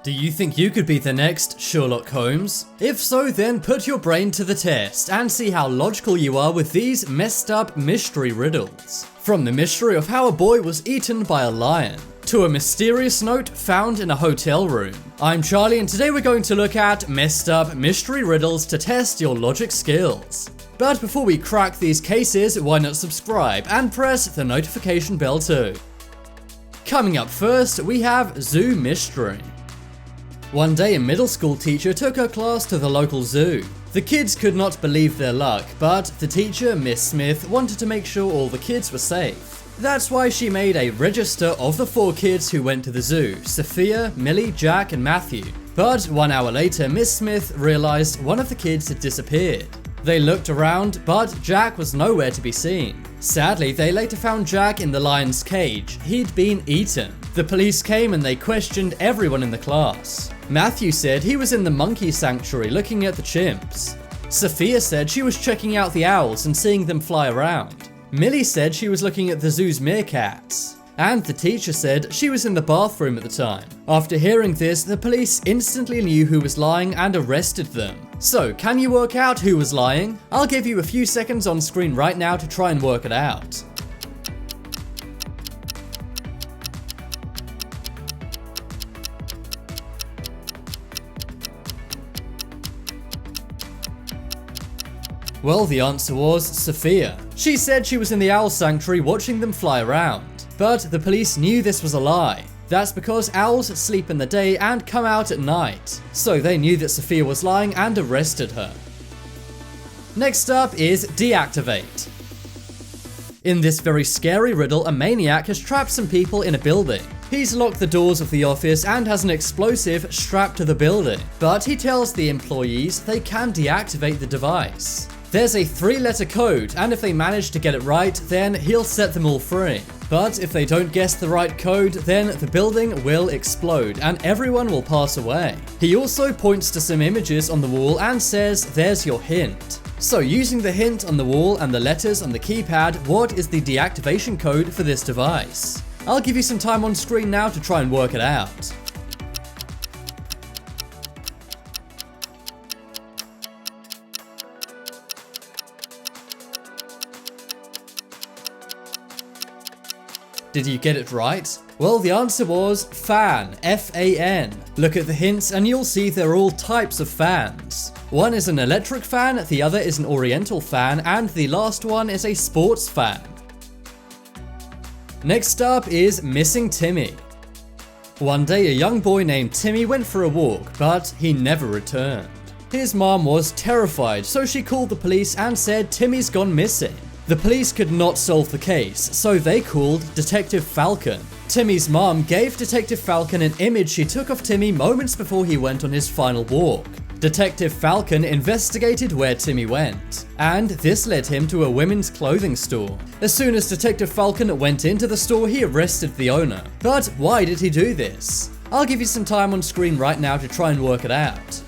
Do you think you could be the next Sherlock Holmes? If so, then put your brain to the test and see how logical you are with these messed up mystery riddles. From the mystery of how a boy was eaten by a lion, to a mysterious note found in a hotel room. I'm Charlie and today we're going to look at messed up mystery riddles to test your logic skills. But before we crack these cases, why not subscribe and press the notification bell too. Coming up first, we have Zoo Mystery. One day a middle school teacher took her class to the local zoo. The kids could not believe their luck, but the teacher, Miss Smith, wanted to make sure all the kids were safe. That's why she made a register of the 4 kids who went to the zoo: Sophia, Millie, Jack and Matthew. But 1 hour later, Miss Smith realized one of the kids had disappeared. They looked around, but Jack was nowhere to be seen. Sadly, they later found Jack in the lion's cage. He'd been eaten. The police came and they questioned everyone in the class. Matthew said he was in the monkey sanctuary looking at the chimps. Sophia said she was checking out the owls and seeing them fly around. Millie said she was looking at the zoo's meerkats. And the teacher said she was in the bathroom at the time. After hearing this, the police instantly knew who was lying and arrested them. So, can you work out who was lying? I'll give you a few seconds on screen right now to try and work it out. Well, the answer was Sophia. She said she was in the owl sanctuary watching them fly around. But the police knew this was a lie. That's because owls sleep in the day and come out at night. So they knew that Sophia was lying and arrested her. Next up is Deactivate. In this very scary riddle, a maniac has trapped some people in a building. He's locked the doors of the office and has an explosive strapped to the building. But he tells the employees they can deactivate the device. There's a 3-letter code, and if they manage to get it right, then he'll set them all free. But if they don't guess the right code, then the building will explode and everyone will pass away. He also points to some images on the wall and says, "There's your hint." So using the hint on the wall and the letters on the keypad, what is the deactivation code for this device? I'll give you some time on screen now to try and work it out. Did you get it right? Well, the answer was fan, F-A-N. Look at the hints and you'll see they're all types of fans. One is an electric fan, the other is an oriental fan, and the last one is a sports fan. Next up is Missing Timmy. One day a young boy named Timmy went for a walk, but he never returned. His mom was terrified, so she called the police and said Timmy's gone missing. The police could not solve the case, so they called Detective Falcon. Timmy's mom gave Detective Falcon an image she took of Timmy moments before he went on his final walk. Detective Falcon investigated where Timmy went, and this led him to a women's clothing store. As soon as Detective Falcon went into the store, he arrested the owner. But why did he do this? I'll give you some time on screen right now to try and work it out.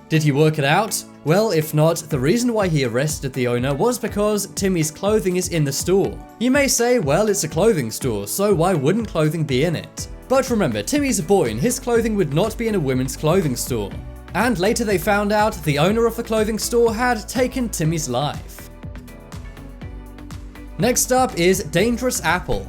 Did he work it out? Well, if not, the reason why he arrested the owner was because Timmy's clothing is in the store. You may say, well, it's a clothing store, so why wouldn't clothing be in it? But remember, Timmy's a boy and his clothing would not be in a women's clothing store. And later they found out the owner of the clothing store had taken Timmy's life. Next up is Dangerous Apple.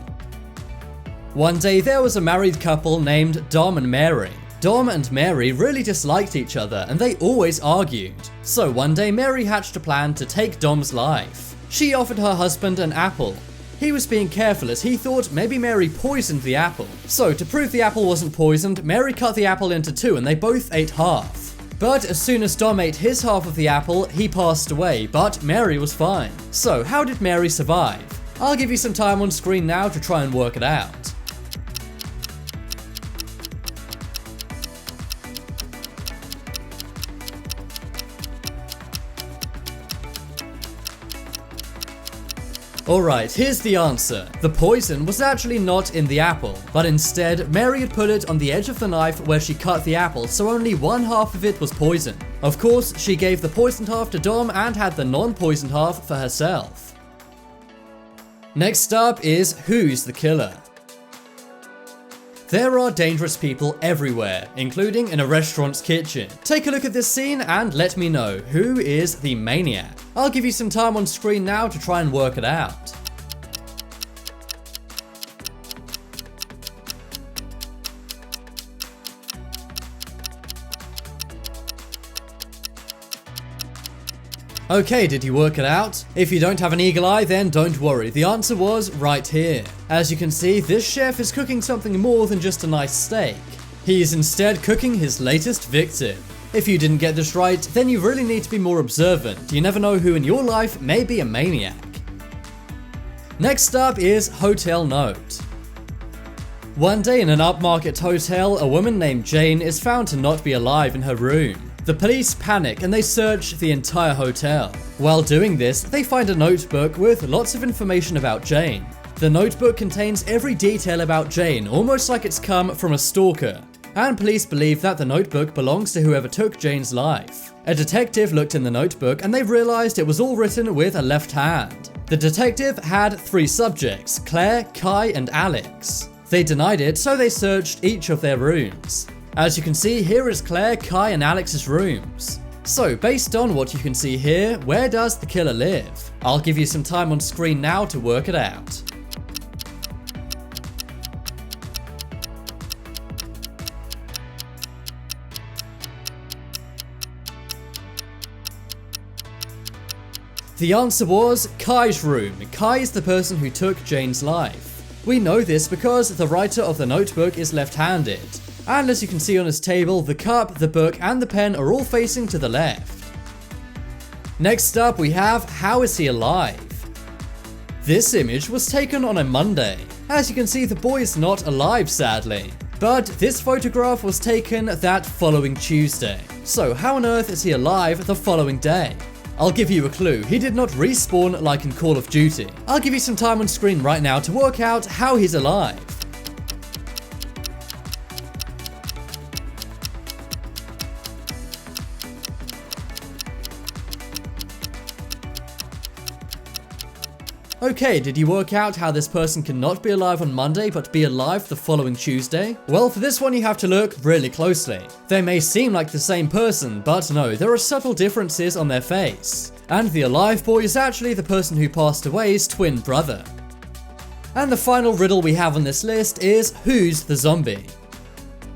One day there was a married couple named Dom and Mary. Dom and Mary really disliked each other and they always argued. So one day Mary hatched a plan to take Dom's life. She offered her husband an apple. He was being careful as he thought maybe Mary poisoned the apple. So to prove the apple wasn't poisoned, Mary cut the apple into 2 and they both ate half. But as soon as Dom ate his half of the apple, he passed away, but Mary was fine. So how did Mary survive? I'll give you some time on screen now to try and work it out. Alright, here's the answer. The poison was actually not in the apple, but instead Mary had put it on the edge of the knife where she cut the apple, so only one half of it was poison. Of course, she gave the poisoned half to Dom and had the non-poisoned half for herself. Next up is who's the killer? There are dangerous people everywhere, including in a restaurant's kitchen. Take a look at this scene and let me know who is the maniac. I'll give you some time on screen now to try and work it out. Okay, did you work it out? If you don't have an eagle eye, then don't worry, the answer was right here. As you can see, this chef is cooking something more than just a nice steak. He is instead cooking his latest victim. If you didn't get this right, then you really need to be more observant. You never know who in your life may be a maniac. Next up is Hotel Note. One day in an upmarket hotel, a woman named Jane is found to not be alive in her room. The police panic and they search the entire hotel. While doing this, they find a notebook with lots of information about Jane. The notebook contains every detail about Jane, almost like it's come from a stalker. And police believe that the notebook belongs to whoever took Jane's life. A detective looked in the notebook and they realized it was all written with a left hand. The detective had 3 subjects, Claire, Kai, and Alex. They denied it, so they searched each of their rooms. As you can see, here is Claire, Kai, and Alex's rooms. So, based on what you can see here, where does the killer live? I'll give you some time on screen now to work it out. The answer was Kai's room. Kai is the person who took Jane's life. We know this because the writer of the notebook is left-handed. And as you can see on his table, the cup, the book, and the pen are all facing to the left. Next up we have, how is he alive? This image was taken on a Monday. As you can see, the boy is not alive, sadly. But this photograph was taken that following Tuesday. So how on earth is he alive the following day? I'll give you a clue, he did not respawn like in Call of Duty. I'll give you some time on screen right now to work out how he's alive. Okay, did you work out how this person cannot be alive on Monday but be alive the following Tuesday? Well, for this one you have to look really closely. They may seem like the same person, but no, there are subtle differences on their face. And the alive boy is actually the person who passed away's twin brother. And the final riddle we have on this list is, who's the zombie?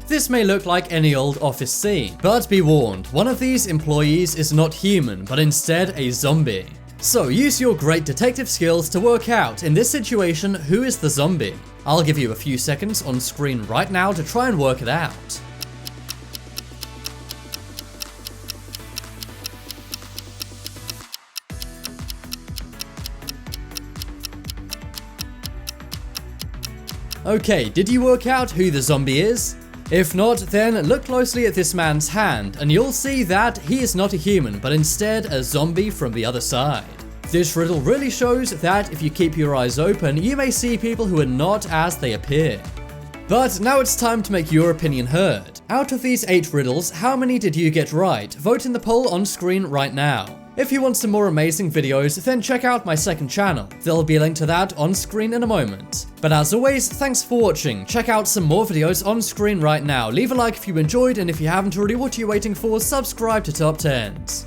This may look like any old office scene, but be warned, one of these employees is not human, but instead a zombie. So use your great detective skills to work out, in this situation, who is the zombie. I'll give you a few seconds on screen right now to try and work it out. Okay, did you work out who the zombie is? If not, then look closely at this man's hand and you'll see that he is not a human but instead a zombie from the other side. This riddle really shows that if you keep your eyes open, you may see people who are not as they appear. But now it's time to make your opinion heard. Out of these 8 riddles, how many did you get right? Vote in the poll on screen right now. If you want some more amazing videos, then check out my second channel. There'll be a link to that on screen in a moment. But as always, thanks for watching. Check out some more videos on screen right now. Leave a like if you enjoyed, and if you haven't already, what are you waiting for? Subscribe to Top 10s.